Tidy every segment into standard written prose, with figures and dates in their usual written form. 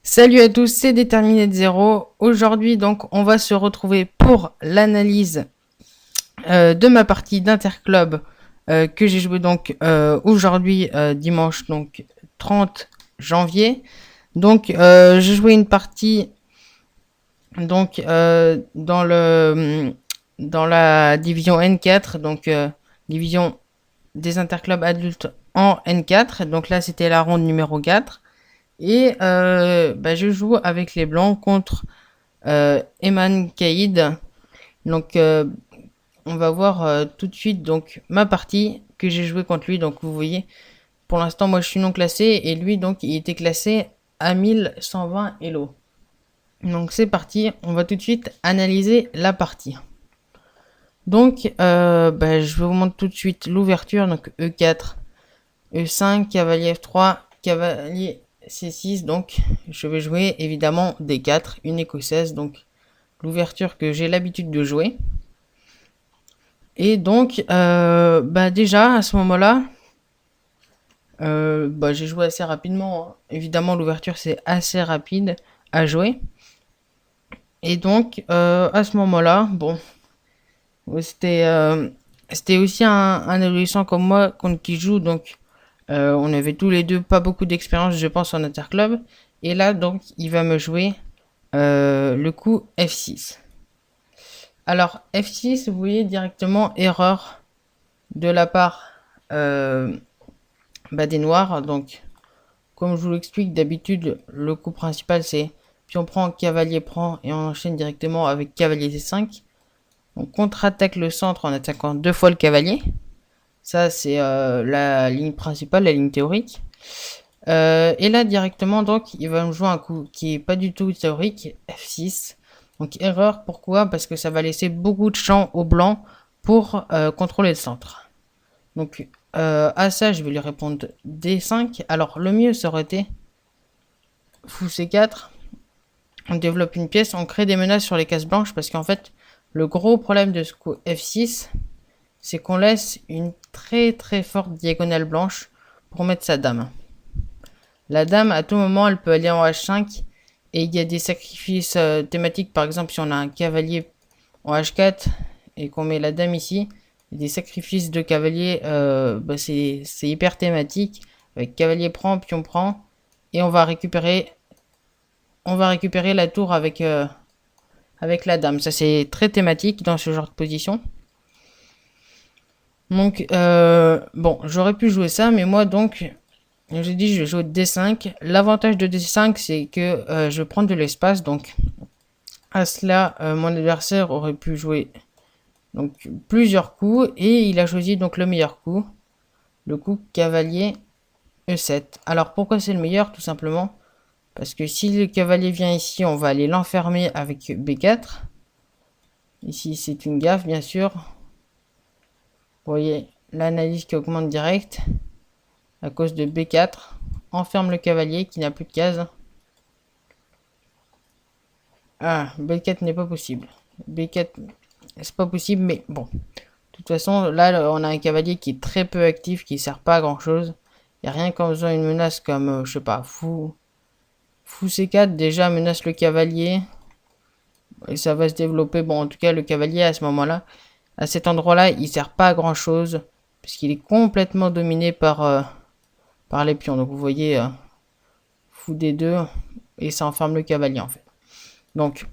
Salut à tous, c'est Déterminé de Zéro. Aujourd'hui, donc, on va se retrouver pour l'analyse de ma partie d'Interclub que j'ai joué donc aujourd'hui, dimanche, donc 30 janvier. Donc, j'ai joué une partie donc dans la division N4, donc division des Interclubs adultes en N4. Donc là, c'était la ronde numéro 4. Et je joue avec les blancs contre Eman Kaïd. Donc on va voir tout de suite donc ma partie que j'ai joué contre lui. Donc vous voyez, pour l'instant moi je suis non classé et lui donc il était classé à 1120 Elo. Donc c'est parti, on va tout de suite analyser la partie. Donc je vais vous montrer tout de suite l'ouverture. Donc E4, E5, cavalier F3, cavalier C6, donc je vais jouer évidemment D4, une écossaise, donc l'ouverture que j'ai l'habitude de jouer. Et donc, déjà à ce moment-là, j'ai joué assez rapidement. Hein. Évidemment, l'ouverture c'est assez rapide à jouer. Et donc, à ce moment-là, bon, c'était aussi un adolescent comme moi contre qui joue, donc on avait tous les deux pas beaucoup d'expérience, je pense, en interclub. Et là, donc, il va me jouer le coup F6. Alors, F6, vous voyez directement erreur de la part des noirs. Donc, comme je vous l'explique, d'habitude, le coup principal, c'est pion prend, cavalier prend, et on enchaîne directement avec cavalier C5. On contre-attaque le centre en attaquant deux fois le cavalier. Ça, c'est la ligne principale, la ligne théorique. Et là, directement, donc, il va me jouer un coup qui est pas du tout théorique, F6. Donc, erreur, pourquoi? Parce que ça va laisser beaucoup de champ au blanc pour contrôler le centre. Donc, à ça, je vais lui répondre D5. Alors, le mieux, ça aurait été fou C4. On développe une pièce, on crée des menaces sur les cases blanches, parce qu'en fait, le gros problème de ce coup F6, c'est qu'on laisse une très très forte diagonale blanche pour mettre sa dame. La dame, à tout moment, elle peut aller en H5 et il y a des sacrifices thématiques. Par exemple, si on a un cavalier en H4 et qu'on met la dame ici, il y a des sacrifices de cavalier, c'est hyper thématique. Avec cavalier prend, pion prend, et on va récupérer la tour avec la dame. Ça, c'est très thématique dans ce genre de position. Donc, j'aurais pu jouer ça, mais moi, donc, j'ai dit je vais jouer D5. L'avantage de D5, c'est que je vais prendre de l'espace. Donc, à cela, mon adversaire aurait pu jouer donc plusieurs coups. Et il a choisi donc le meilleur coup. Le coup cavalier E7. Alors, pourquoi c'est le meilleur? Tout simplement parce que si le cavalier vient ici, on va aller l'enfermer avec B4. Ici, c'est une gaffe, bien sûr. Vous voyez l'analyse qui augmente direct à cause de B4. Enferme le cavalier qui n'a plus de cases. Ah, B4 n'est pas possible. B4, c'est pas possible, mais bon. De toute façon, là, on a un cavalier qui est très peu actif, qui sert pas à grand chose. Il n'y a rien qu'en faisant une menace comme, je sais pas, fou C4 déjà menace le cavalier. Et ça va se développer. Bon, en tout cas, le cavalier à ce moment-là, à cet endroit-là, il sert pas à grand chose. Puisqu'il est complètement dominé par les pions. Donc vous voyez, fou D2. Et ça enferme le cavalier en fait. Donc,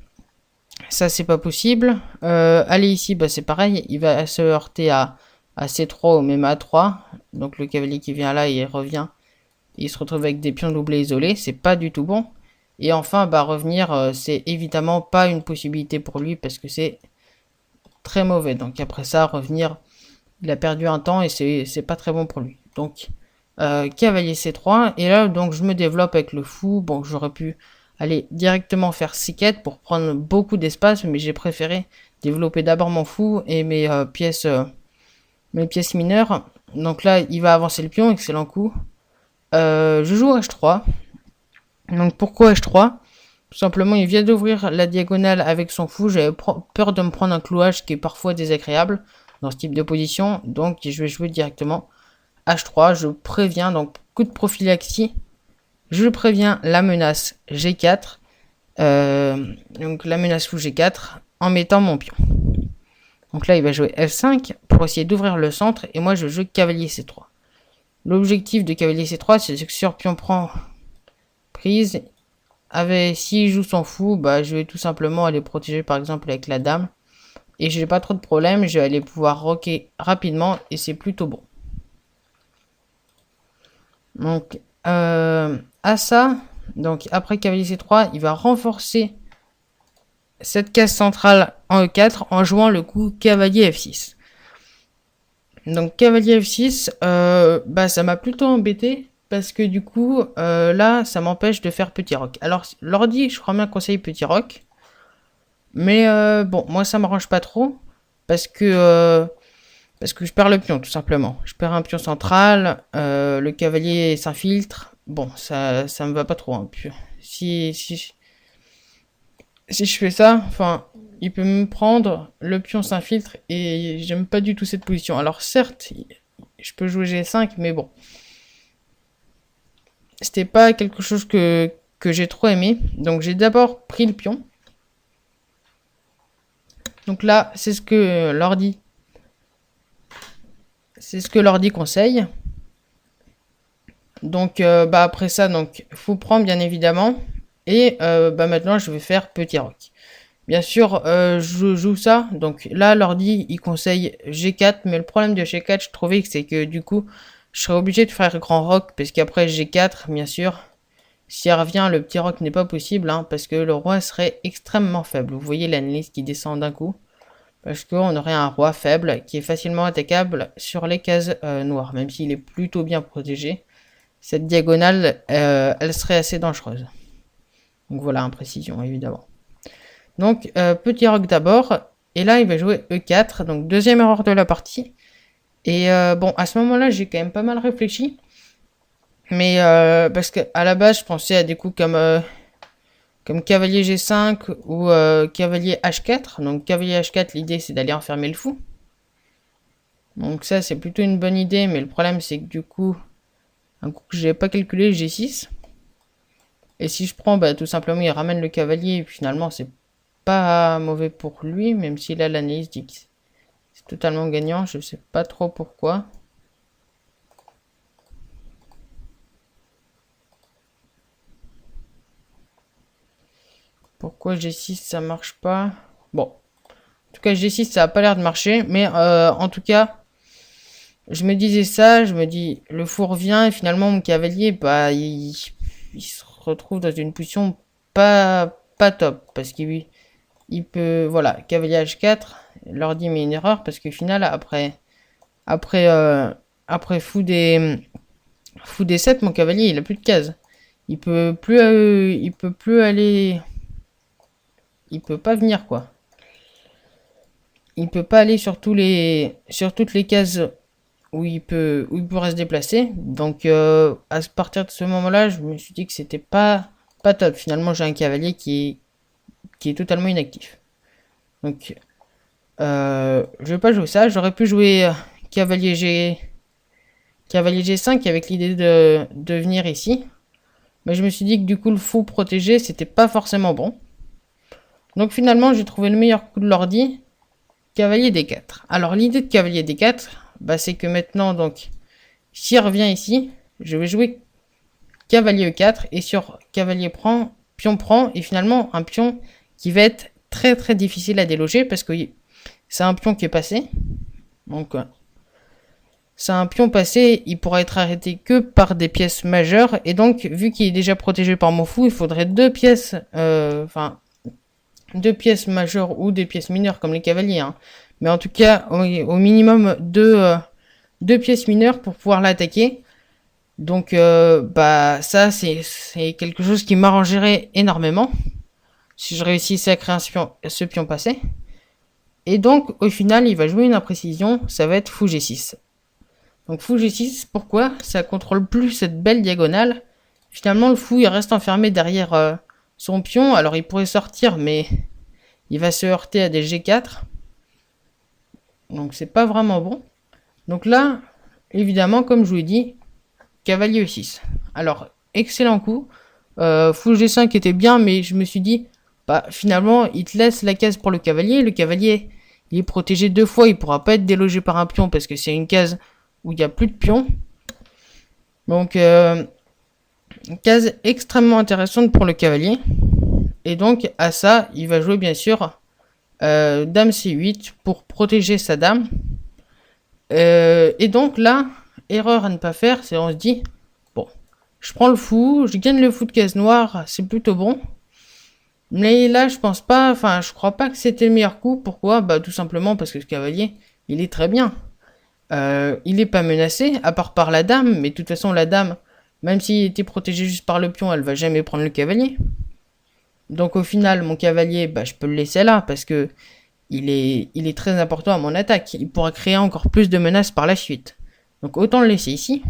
ça c'est pas possible. Aller ici, c'est pareil. Il va se heurter à C3 ou même à A3. Donc le cavalier qui vient là, il revient. Il se retrouve avec des pions doublés isolés. C'est pas du tout bon. Et enfin, revenir, c'est évidemment pas une possibilité pour lui parce que c'est très mauvais. Donc après ça, revenir, il a perdu un temps et c'est pas très bon pour lui. Donc, cavalier C3. Et là, donc, je me développe avec le fou. Bon, j'aurais pu aller directement faire C4 pour prendre beaucoup d'espace, mais j'ai préféré développer d'abord mon fou et mes pièces mineures. Donc là, il va avancer le pion, excellent coup. Je joue H3. Donc pourquoi H3? Tout simplement, il vient d'ouvrir la diagonale avec son fou. J'avais peur de me prendre un clouage qui est parfois désagréable dans ce type de position. Donc je vais jouer directement H3. Je préviens, donc coup de prophylaxie. je préviens la menace G4, donc la menace fou G4, en mettant mon pion. Donc là, il va jouer F5 pour essayer d'ouvrir le centre, et moi je joue cavalier C3. L'objectif de cavalier C3, c'est que sur pion prend prise, s'il joue son fou, bah, je vais tout simplement aller protéger par exemple avec la dame. Et j'ai pas trop de problèmes, je vais aller pouvoir roquer rapidement et c'est plutôt bon. Donc, à ça, donc après cavalier C3, il va renforcer cette case centrale en E4 en jouant le coup cavalier F6. Donc cavalier F6, bah ça m'a plutôt embêté parce que du coup, là, ça m'empêche de faire petit roc. Alors, l'ordi, je crois bien conseille petit roc. Mais bon, moi ça m'arrange pas trop parce que je perds le pion tout simplement. Je perds un pion central, le cavalier s'infiltre. Bon, ça me va pas trop. Hein. Puis, si je fais ça, enfin, il peut me prendre, le pion s'infiltre et j'aime pas du tout cette position. Alors certes, je peux jouer G5, mais bon, c'était pas quelque chose que j'ai trop aimé. Donc j'ai d'abord pris le pion. Donc là, c'est ce que l'ordi conseille. Donc bah après ça, donc faut prendre bien évidemment. Et bah maintenant je vais faire petit roc. Bien sûr, je joue ça. Donc là, l'ordi il conseille G4, mais le problème de G4, je trouvais que c'est que du coup, je serais obligé de faire grand roc parce qu'après G4, bien sûr, si elle revient, le petit roc n'est pas possible, hein, parce que le roi serait extrêmement faible. Vous voyez l'analyse qui descend d'un coup. Parce qu'on aurait un roi faible qui est facilement attaquable sur les cases noires, même s'il est plutôt bien protégé. Cette diagonale, elle serait assez dangereuse. Donc voilà, imprécision évidemment. Donc petit roc d'abord, et là il va jouer E4, donc deuxième erreur de la partie. Et bon, à ce moment-là, j'ai quand même pas mal réfléchi. Mais parce qu'à la base, je pensais à des coups comme cavalier G5 ou cavalier H4. Donc cavalier H4, l'idée c'est d'aller enfermer le fou. Donc ça c'est plutôt une bonne idée, mais le problème c'est que du coup, un coup que j'ai pas calculé, G6. Et si je prends, bah tout simplement il ramène le cavalier, et finalement c'est pas mauvais pour lui, même si là l'analyse dit que c'est totalement gagnant, je sais pas trop pourquoi. Pourquoi G6 ça marche pas? Bon, en tout cas G6 ça a pas l'air de marcher, mais en tout cas, je me disais ça, je me dis le fou revient et finalement mon cavalier, bah il se retrouve dans une position pas top parce qu'il peut, voilà, cavalier H4, l'ordi met une erreur parce que final après fou D7, mon cavalier il a plus de cases, il peut plus aller, il peut pas venir quoi. Il peut pas aller sur toutes les cases où il pourrait se déplacer. Donc à partir de ce moment-là, je me suis dit que c'était pas top. Finalement, j'ai un cavalier qui est totalement inactif. Donc je vais pas jouer ça. J'aurais pu jouer cavalier G5 avec l'idée de venir ici. Mais je me suis dit que du coup le fou protégé c'était pas forcément bon. Donc finalement j'ai trouvé le meilleur coup de l'ordi, cavalier D4. Alors l'idée de cavalier D4, bah, c'est que maintenant donc s'il revient ici, je vais jouer cavalier E4 et sur cavalier prend, pion prend et finalement un pion qui va être très très difficile à déloger parce que c'est un pion qui est passé. Donc c'est un pion passé, il pourra être arrêté que par des pièces majeures et donc vu qu'il est déjà protégé par mon fou, il faudrait deux pièces majeures ou des pièces mineures comme les cavaliers. Hein. Mais en tout cas, au minimum deux pièces mineures pour pouvoir l'attaquer. Donc, bah ça, c'est quelque chose qui m'arrangerait énormément si je réussissais à créer ce pion passé. Et donc, au final, il va jouer une imprécision, ça va être fou G6. Donc fou G6, pourquoi? Ça contrôle plus cette belle diagonale. Finalement, le fou, il reste enfermé derrière son pion. Alors, il pourrait sortir, mais il va se heurter à des G4. Donc, c'est pas vraiment bon. Donc là, évidemment, comme je vous l'ai dit, cavalier E6. Alors, excellent coup. Fou G5 était bien, mais je me suis dit, bah finalement, il te laisse la case pour le cavalier. Le cavalier, il est protégé 2 fois, il pourra pas être délogé par un pion parce que c'est une case où il n'y a plus de pions. Donc, une case extrêmement intéressante pour le cavalier. Et donc, à ça, il va jouer bien sûr dame C8 pour protéger sa dame. Et donc là, erreur à ne pas faire, c'est on se dit, bon, je prends le fou, je gagne le fou de case noire, c'est plutôt bon. Mais là, je crois pas que c'était le meilleur coup. Pourquoi? Bah, tout simplement parce que ce cavalier, il est très bien. Il est pas menacé, à part par la dame, mais de toute façon, la dame, même s'il était protégé juste par le pion, elle va jamais prendre le cavalier. Donc au final, mon cavalier, bah, je peux le laisser là, parce que il est très important à mon attaque. Il pourra créer encore plus de menaces par la suite. Donc autant le laisser ici.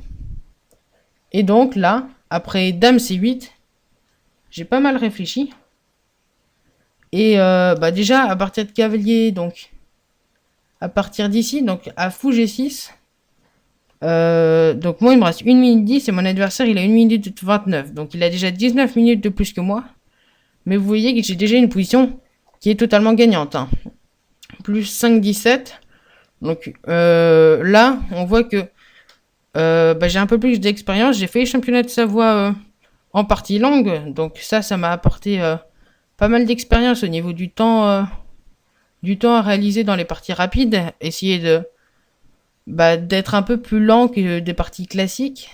Et donc là, après dame C8, j'ai pas mal réfléchi. Et bah déjà, à partir de cavalier, donc à partir d'ici, donc à fou G6, donc moi il me reste 1 minute 10 et mon adversaire il a 1 minute 29. Donc il a déjà 19 minutes de plus que moi. Mais vous voyez que j'ai déjà une position qui est totalement gagnante. Hein. Plus 5, 17. Donc là, on voit que bah, j'ai un peu plus d'expérience. J'ai fait les championnats de Savoie en partie longue. Donc ça m'a apporté pas mal d'expérience au niveau du temps à réaliser dans les parties rapides. Essayer d'être un peu plus lent que des parties classiques.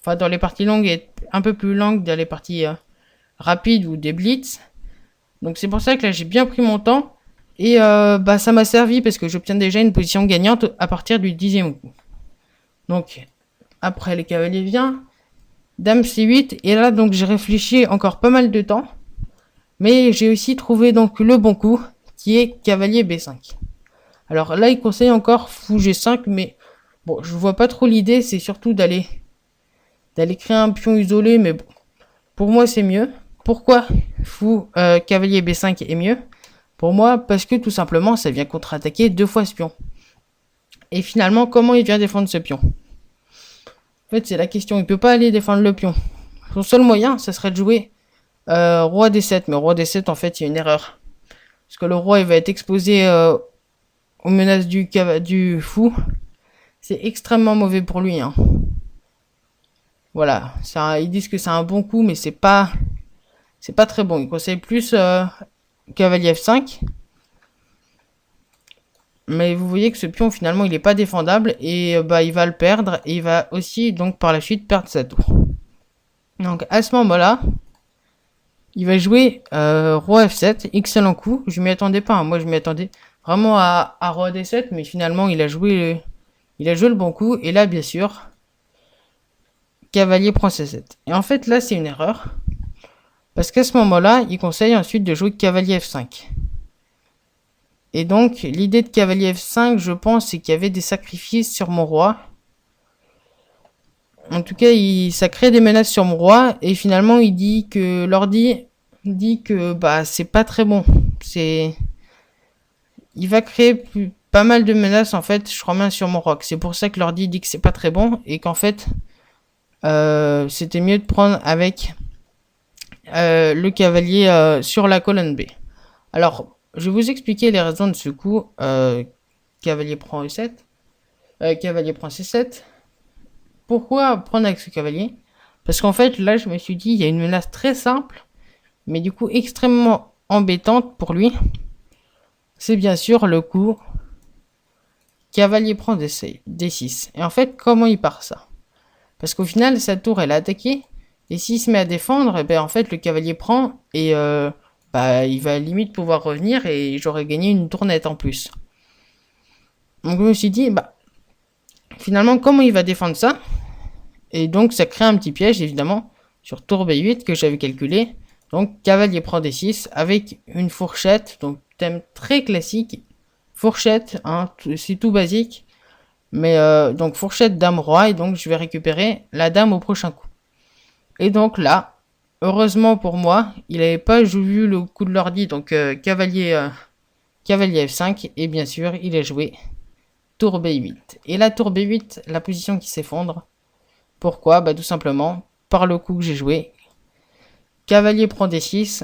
Enfin, dans les parties longues, et être un peu plus lent que dans les parties rapides ou des blitz. Donc c'est pour ça que là, j'ai bien pris mon temps. Et bah, ça m'a servi parce que j'obtiens déjà une position gagnante à partir du 10e coup. Donc, après les cavaliers vient, dame C8. Et là, donc, j'ai réfléchi encore pas mal de temps. Mais j'ai aussi trouvé donc le bon coup, qui est cavalier B5. Alors là, il conseille encore fou G5, mais bon, je vois pas trop l'idée, c'est surtout d'aller créer un pion isolé, mais bon, pour moi, c'est mieux. Pourquoi fou cavalier B5 est mieux? Pour moi, parce que tout simplement, ça vient contre-attaquer 2 fois ce pion. Et finalement, comment il vient défendre ce pion? En fait, c'est la question. Il peut pas aller défendre le pion. Son seul moyen, ça serait de jouer roi D7. Mais roi D7, en fait, il y a une erreur. Parce que le roi, il va être exposé aux menaces du fou. C'est extrêmement mauvais pour lui. Hein. Voilà. Ils disent que c'est un bon coup, mais c'est pas très bon. Ils conseillent plus cavalier F5. Mais vous voyez que ce pion, finalement, il n'est pas défendable. Et bah, il va le perdre. Et il va aussi, donc, par la suite, perdre sa tour. Donc, à ce moment-là, il va jouer roi F7. Excellent coup. Je m'y attendais pas. Hein. Moi, je m'y attendais vraiment à roi D7. Mais finalement, il a joué le bon coup. Et là, bien sûr, cavalier prend C7. Et en fait, là, c'est une erreur. Parce qu'à ce moment-là, il conseille ensuite de jouer cavalier F5. Et donc, l'idée de cavalier F5, je pense, c'est qu'il y avait des sacrifices sur mon roi. En tout cas, ça crée des menaces sur mon roi. Et finalement, il dit que l'ordi dit que bah c'est pas très bon. Il va créer pas mal de menaces, en fait, je crois même sur mon roi. C'est pour ça que l'ordi dit que c'est pas très bon. Et qu'en fait, c'était mieux de prendre avec le cavalier sur la colonne B. Alors, je vais vous expliquer les raisons de ce coup. Cavalier prend E7. Cavalier prend C7. Pourquoi prendre avec ce cavalier? Parce qu'en fait, là, je me suis dit, il y a une menace très simple, mais du coup extrêmement embêtante pour lui. C'est bien sûr le coup cavalier prend D6. Et en fait, comment il part ça? Parce qu'au final, sa tour, elle est attaquée. Et s'il se met à défendre, et ben en fait, le cavalier prend et bah, il va limite pouvoir revenir et j'aurais gagné une tournette en plus. Donc je me suis dit, bah, finalement, comment il va défendre ça? Et donc ça crée un petit piège, évidemment, sur tour B8 que j'avais calculé. Donc cavalier prend D6 avec une fourchette, donc thème très classique. Fourchette, hein, c'est tout basique. Mais donc fourchette dame roi et donc je vais récupérer la dame au prochain coup. Et donc là, heureusement pour moi, il n'avait pas vu le coup de l'ordi, donc cavalier F5, et bien sûr, il a joué tour B8. Et la tour B8, la position qui s'effondre. Pourquoi? Bah tout simplement par le coup que j'ai joué. Cavalier prend D6.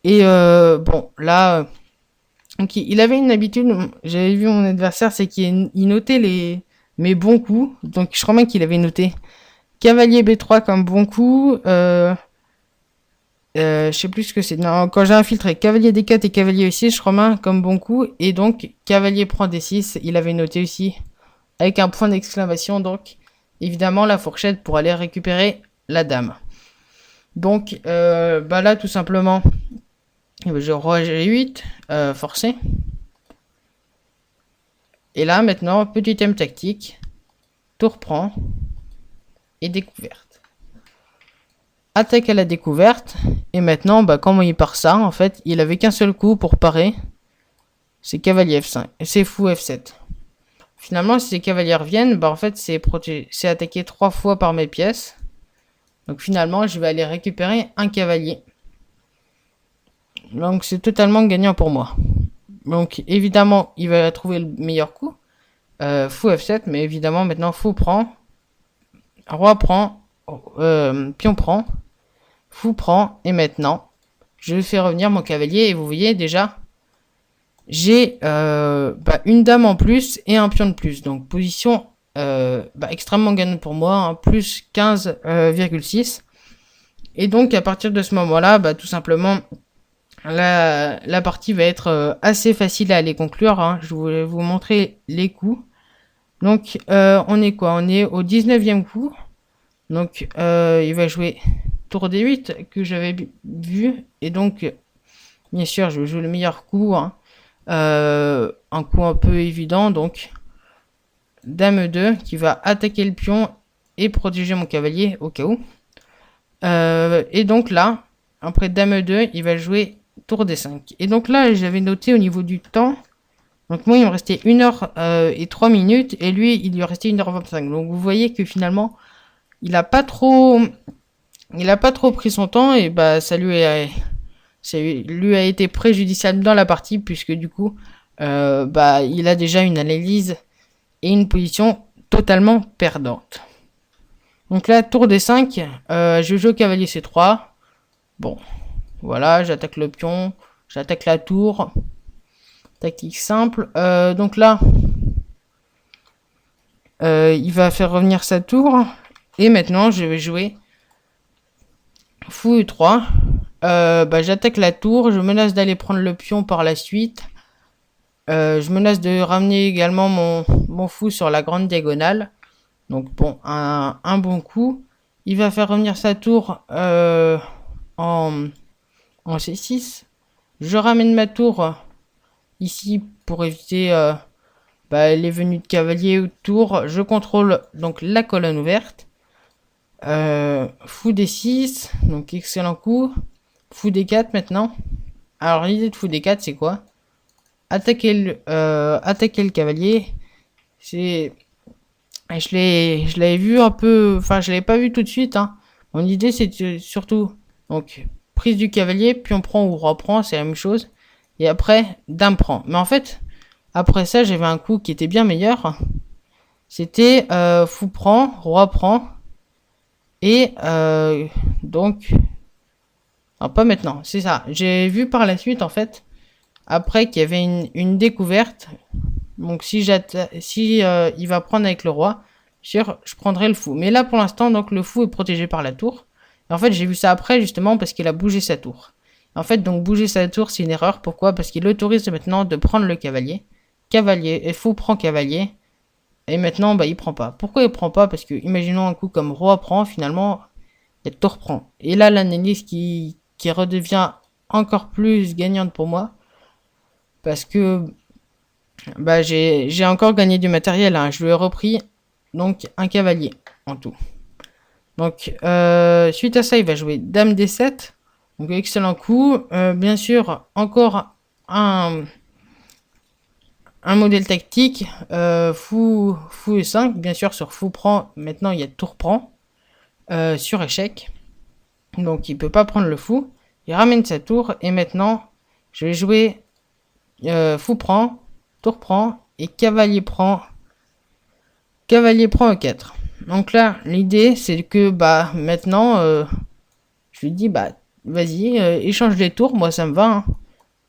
Et bon, là, donc il avait une habitude, j'avais vu mon adversaire, c'est qu'il notait mes bons coups. Donc je crois même qu'il avait noté cavalier B3 comme bon coup. Je sais plus ce que c'est. Non, quand j'ai infiltré cavalier D4 et cavalier E6, je crois même comme bon coup. Et donc cavalier prend D6, il avait noté aussi avec un point d'exclamation. Donc évidemment la fourchette pour aller récupérer la dame. Donc là tout simplement, je roi G8 forcé. Et là maintenant petit thème tactique, tour prend et découverte. Attaque à la découverte. Et maintenant, comment il part ça, en fait, il avait qu'un seul coup pour parer. C'est cavalier F5. Et c'est fou F7. Finalement, si les cavaliers reviennent, en fait, c'est attaqué 3 fois par mes pièces. Donc finalement, je vais aller récupérer un cavalier. Donc c'est totalement gagnant pour moi. Donc évidemment, il va trouver le meilleur coup. Fou F7, mais évidemment, maintenant, fou prend. Roi prend. Pion prend. Fou prend. Et maintenant, je fais revenir mon cavalier. Et vous voyez déjà, j'ai une dame en plus et un pion de plus. Donc position extrêmement gagnante pour moi. Hein, plus 15,6. Et donc à partir de ce moment-là, tout simplement, la partie va être assez facile à aller conclure. Hein. Je voulais vous montrer les coups. Donc on est quoi? On est au 19e coup. Donc il va jouer tour D8 que j'avais vu. Et donc bien sûr je joue le meilleur coup. Hein. Un coup un peu évident. Donc dame 2 qui va attaquer le pion et protéger mon cavalier au cas où. Et donc là, après dame 2, il va jouer tour D5. Et donc là, j'avais noté au niveau du temps. Donc moi, il me restait 1h et 3 minutes. Et lui, il lui restait 1h25. Donc vous voyez que finalement, il a pas trop pris son temps. Et ça lui a été préjudiciable dans la partie. Puisque du coup, il a déjà une analyse et une position totalement perdante. Donc là, tour D5, je joue cavalier C3. Bon, voilà, j'attaque le pion, j'attaque la tour. Tactique simple. Donc là, il va faire revenir sa tour. Et maintenant, je vais jouer fou E3. J'attaque la tour, je menace d'aller prendre le pion par la suite. Je menace de ramener également mon fou sur la grande diagonale. Donc bon, un bon coup. Il va faire revenir sa tour en C6. Je ramène ma tour ici pour éviter les venues de cavalier ou de tour. Je contrôle donc la colonne ouverte. Fou D6, donc excellent coup. Fou D4 maintenant. Alors l'idée de fou D4 c'est quoi? Attaquer le cavalier. Je l'avais vu un peu, enfin je l'avais pas vu tout de suite. Hein. Mon idée c'est surtout donc prise du cavalier, puis on prend ou roi prend, c'est la même chose. Et après dame prend. Mais en fait après ça j'avais un coup qui était bien meilleur. C'était fou prend, roi prend. Et donc non, pas maintenant, c'est ça. J'ai vu par la suite en fait après qu'il y avait une découverte. Donc si il va prendre avec le roi, je prendrai le fou. Mais là pour l'instant donc le fou est protégé par la tour. Et en fait j'ai vu ça après justement parce qu'il a bougé sa tour. En fait donc bouger sa tour c'est une erreur. Pourquoi? Parce qu'il autorise maintenant de prendre le cavalier. Cavalier et fou prend cavalier. Et maintenant il prend pas. Pourquoi il prend pas? Parce que imaginons un coup comme roi prend, finalement il y a tour prend. Et là l'analyse qui redevient encore plus gagnante pour moi. Parce que j'ai encore gagné du matériel. Hein. Je lui ai repris donc un cavalier en tout. Donc suite à ça, il va jouer dame D7. Donc excellent coup. Bien sûr, encore un modèle tactique. Fou E5. Bien sûr, sur fou prend. Maintenant, il y a tour prend. Sur échec. Donc il peut pas prendre le fou. Il ramène sa tour. Et maintenant, je vais jouer fou prend. Tour prend et cavalier prend E4. Donc là, l'idée, c'est que bah maintenant, je lui dis bah vas-y, échange les tours, moi ça me va. Hein.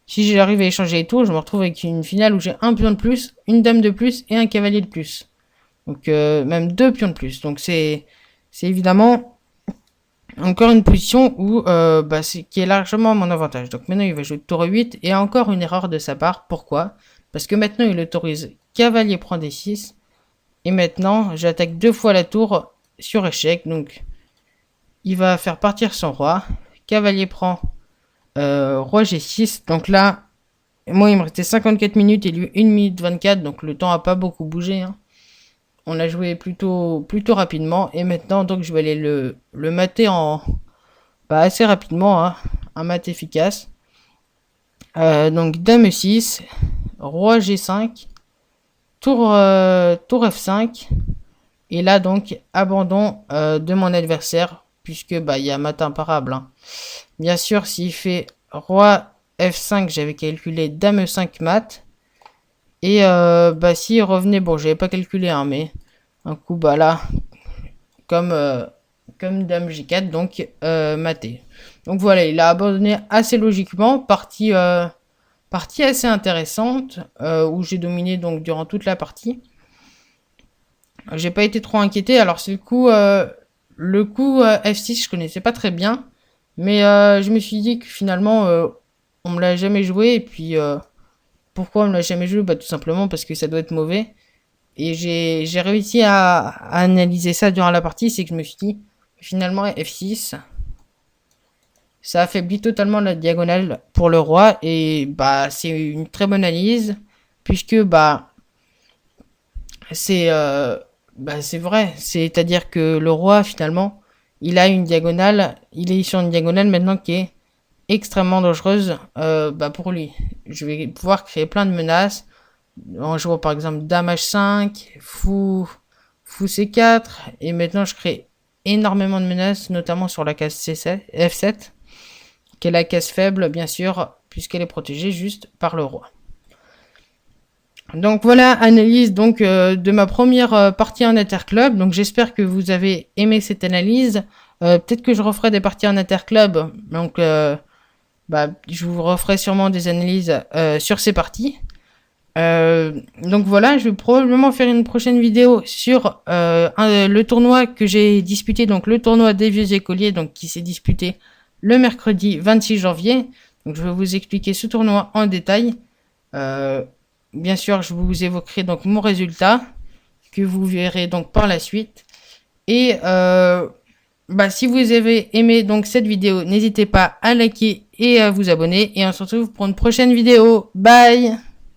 Si j'arrive à échanger les tours, je me retrouve avec une finale où j'ai un pion de plus, une dame de plus et un cavalier de plus. Donc même deux pions de plus. Donc c'est évidemment encore une position où qui est largement à mon avantage. Donc maintenant il va jouer tour 8 et encore une erreur de sa part. Pourquoi? Parce que maintenant il autorise cavalier prend D6 et maintenant j'attaque deux fois la tour sur échec. Donc il va faire partir son roi. Cavalier prend roi G6. Donc là moi il me restait 54 minutes et lui 1 minute 24. Donc le temps a pas beaucoup bougé. Hein. On l'a joué plutôt rapidement. Et maintenant, donc, je vais aller le mater assez rapidement. Hein, un mat efficace. Donc, dame e6. Roi G5. Tour F5. Et là, donc, abandon de mon adversaire. Puisque, bah, il y a mat imparable. Hein. Bien sûr, s'il fait roi F5, j'avais calculé dame E5 mat. Et s'il revenait, bon, j'avais pas calculé, hein, mais un coup, bah là, comme dame G4, donc maté. Donc voilà, il a abandonné assez logiquement, partie assez intéressante, où j'ai dominé donc durant toute la partie. J'ai pas été trop inquiété, alors c'est le coup F6, je connaissais pas très bien, mais je me suis dit que finalement, on me l'a jamais joué, et puis pourquoi on me l'a jamais joué? Bah tout simplement parce que ça doit être mauvais. Et j'ai réussi à analyser ça durant la partie, c'est que je me suis dit, finalement F6, ça affaiblit totalement la diagonale pour le roi, et bah c'est une très bonne analyse, puisque c'est vrai, c'est-à-dire que le roi finalement, il a une diagonale, il est sur une diagonale maintenant qui est extrêmement dangereuse pour lui. Je vais pouvoir créer plein de menaces en jouant par exemple dame H5, fou C4, et maintenant je crée énormément de menaces, notamment sur la case F7, qui est la case faible bien sûr, puisqu'elle est protégée juste par le roi. Donc voilà, analyse donc de ma première partie en interclub. Donc j'espère que vous avez aimé cette analyse. Peut-être que je referai des parties en interclub, donc je vous referai sûrement des analyses sur ces parties. Donc voilà, je vais probablement faire une prochaine vidéo sur le tournoi que j'ai disputé, donc le tournoi des vieux écoliers, donc qui s'est disputé le mercredi 26 janvier. Donc je vais vous expliquer ce tournoi en détail. Bien sûr, je vous évoquerai donc mon résultat que vous verrez donc par la suite. Et si vous avez aimé donc cette vidéo, n'hésitez pas à liker et à vous abonner. Et on se retrouve pour une prochaine vidéo. Bye!